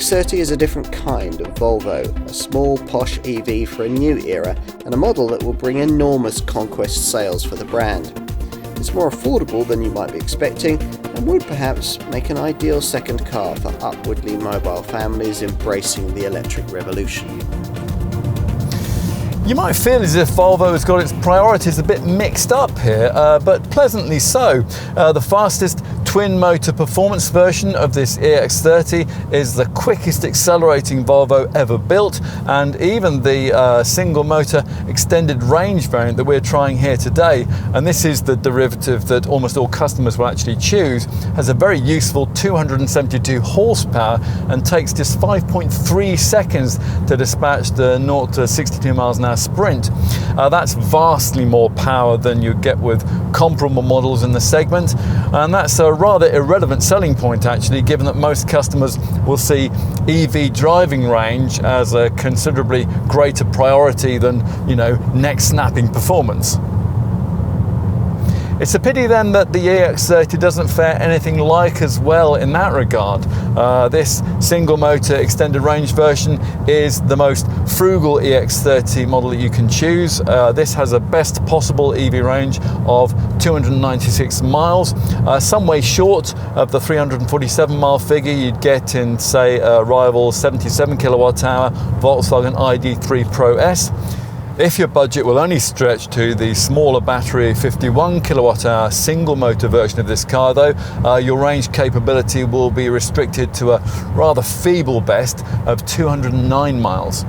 EX30 is a different kind of Volvo, a small posh EV for a new era and a model that will bring enormous conquest sales for the brand. It's more affordable than you might be expecting and would perhaps make an ideal second car for upwardly mobile families embracing the electric revolution. You might feel as if Volvo has got its priorities a bit mixed up here, but pleasantly so. The fastest twin-motor performance version of this EX30 is the quickest accelerating Volvo ever built, and even the single-motor extended range variant that we're trying here today, and this is the derivative that almost all customers will actually choose, has a very useful 272 horsepower and takes just 5.3 seconds to dispatch the 0 to 62 miles an hour sprint. That's vastly more power than you get with comparable models in the segment, and that's a rather irrelevant selling point actually, given that most customers will see EV driving range as a considerably greater priority than, neck snapping performance. It's a pity then that the EX30 doesn't fare anything like as well in that regard. This single motor extended range version is the most frugal EX30 model that you can choose. This has a best possible EV range of 296 miles, some way short of the 347 mile figure you'd get in, say, a rival 77 kilowatt hour Volkswagen ID.3 Pro S. If your budget will only stretch to the smaller battery 51 kilowatt hour single motor version of this car though, your range capability will be restricted to a rather feeble best of 209 miles.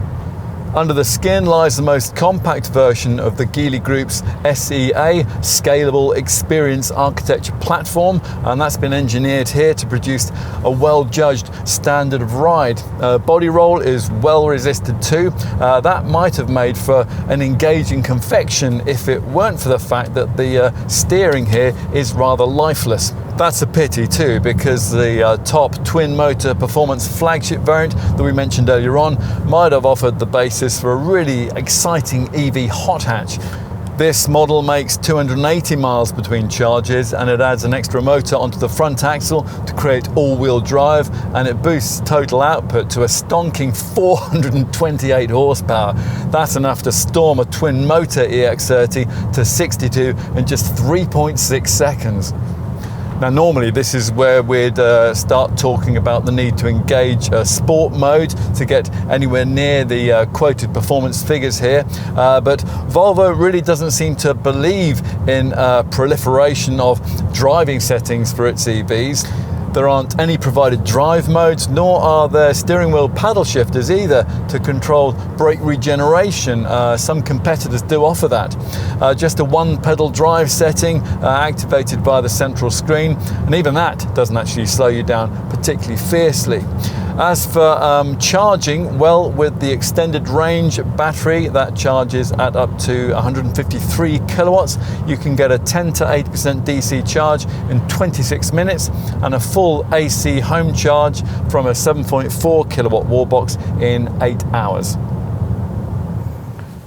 Under the skin lies the most compact version of the Geely Group's SEA Scalable Experience Architecture platform, and that's been engineered here to produce a well-judged standard of ride. Body roll is well resisted too. That might have made for an engaging confection if it weren't for the fact that the steering here is rather lifeless. That's a pity too, because the top twin motor performance flagship variant that we mentioned earlier on might have offered the basis for a really exciting EV hot hatch. This model makes 280 miles between charges, and it adds an extra motor onto the front axle to create all-wheel drive, and it boosts total output to a stonking 428 horsepower. That's enough to storm a twin motor EX30 to 62 in just 3.6 seconds. Now normally this is where we'd start talking about the need to engage sport mode to get anywhere near the quoted performance figures here, but Volvo really doesn't seem to believe in proliferation of driving settings for its EVs. There aren't any provided drive modes, nor are there steering wheel paddle shifters either to control brake regeneration. Some competitors do offer that. Just a one pedal drive setting activated via the central screen, and even that doesn't actually slow you down particularly fiercely. As for charging, well, with the extended range battery that charges at up to 153 kilowatts, you can get a 10 to 80% DC charge in 26 minutes and a full AC home charge from a 7.4 kilowatt wall box in 8 hours.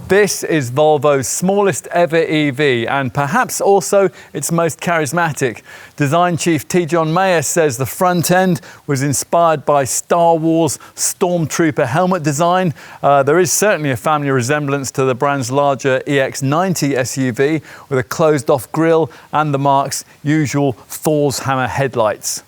This is Volvo's smallest ever EV and perhaps also its most charismatic. Design chief T. John Mayer says the front end was inspired by Star Wars Stormtrooper helmet design. There is certainly a family resemblance to the brand's larger EX90 SUV with a closed-off grille and the marque's usual Thor's hammer headlights.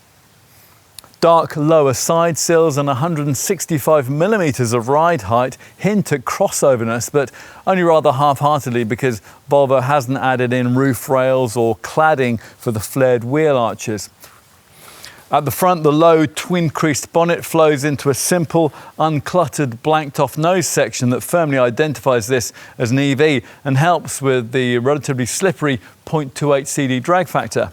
Dark lower side sills and 165 millimeters of ride height hint at crossoverness, but only rather half-heartedly because Volvo hasn't added in roof rails or cladding for the flared wheel arches. At the front, the low twin-creased bonnet flows into a simple, uncluttered, blanked-off nose section that firmly identifies this as an EV and helps with the relatively slippery 0.28 CD drag factor.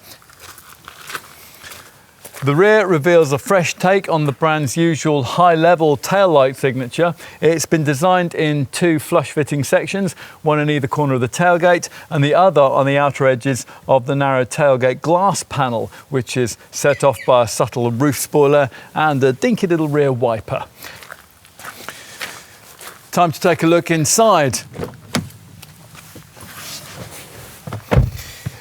The rear reveals a fresh take on the brand's usual high-level taillight signature. It's been designed in two flush-fitting sections, one in either corner of the tailgate and the other on the outer edges of the narrow tailgate glass panel, which is set off by a subtle roof spoiler and a dinky little rear wiper. Time to take a look inside.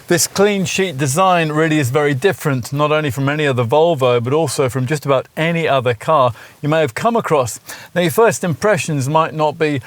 This clean sheet design really is very different, not only from any other Volvo, but also from just about any other car you may have come across. Now, your first impressions might not be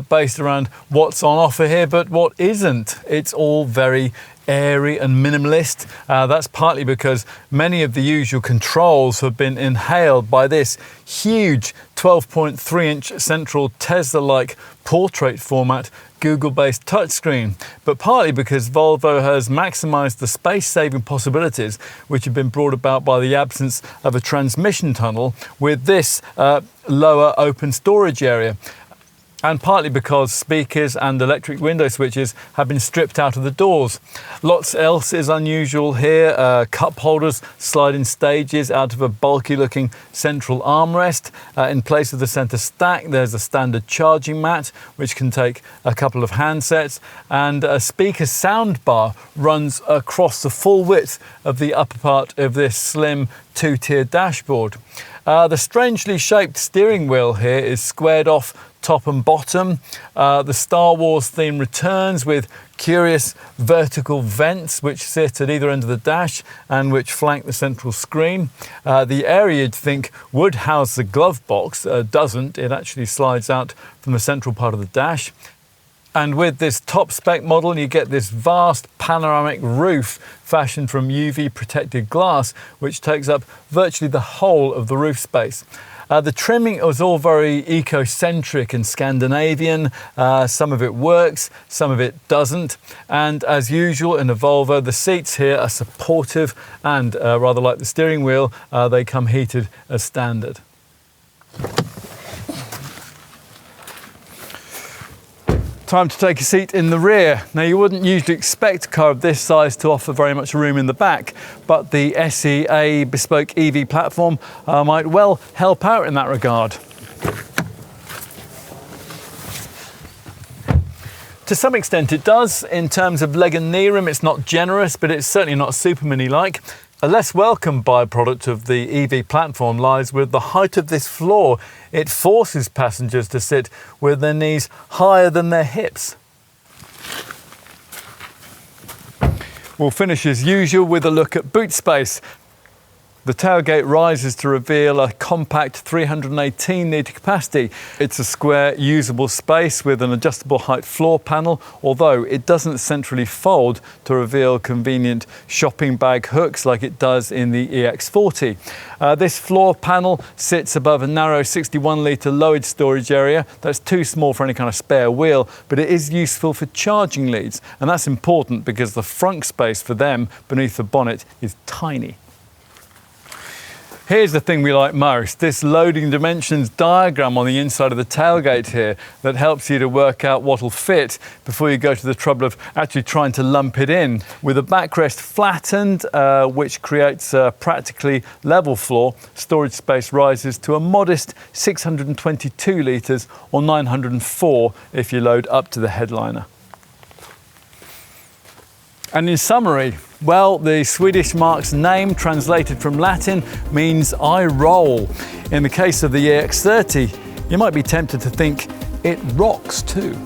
based around what's on offer here, but what isn't. It's all very airy and minimalist. That's partly because many of the usual controls have been inhaled by this huge 12.3-inch central Tesla-like portrait format Google-based touchscreen, but partly because Volvo has maximised the space-saving possibilities which have been brought about by the absence of a transmission tunnel with this lower open storage area. And partly because speakers and electric window switches have been stripped out of the doors. Lots else is unusual here. Cup holders slide in stages out of a bulky looking central armrest. In place of the centre stack, there's a standard charging mat which can take a couple of handsets, and a speaker soundbar runs across the full width of the upper part of this slim two-tier dashboard. The strangely shaped steering wheel here is squared off top and bottom. The Star Wars theme returns with curious vertical vents which sit at either end of the dash and which flank the central screen. The area you'd think would house the glove box doesn't. It actually slides out from the central part of the dash. And with this top spec model, you get this vast panoramic roof fashioned from UV protected glass, which takes up virtually the whole of the roof space. The trimming was all very eco-centric and Scandinavian. Some of it works, some of it doesn't. And as usual in a Volvo, the seats here are supportive and rather like the steering wheel, they come heated as standard. Time to take a seat in the rear. Now, you wouldn't usually expect a car of this size to offer very much room in the back, but the SEA bespoke EV platform might well help out in that regard. To some extent it does. In terms of leg and knee room, it's not generous, but it's certainly not Super Mini-like. A less welcome byproduct of the EV platform lies with the height of this floor. It forces passengers to sit with their knees higher than their hips. We'll finish as usual with a look at boot space. The tailgate rises to reveal a compact 318-litre capacity. It's a square, usable space with an adjustable height floor panel, although it doesn't centrally fold to reveal convenient shopping bag hooks like it does in the EX30. This floor panel sits above a narrow 61-litre lowered storage area. That's too small for any kind of spare wheel, but it is useful for charging leads, and that's important because the front space for them beneath the bonnet is tiny. Here's the thing we like most, this loading dimensions diagram on the inside of the tailgate here that helps you to work out what'll fit before you go to the trouble of actually trying to lump it in. With the backrest flattened, which creates a practically level floor, storage space rises to a modest 622 litres or 904 if you load up to the headliner. And in summary, well, the Swedish marque's name, translated from Latin, means I roll. In the case of the EX30, you might be tempted to think it rocks too.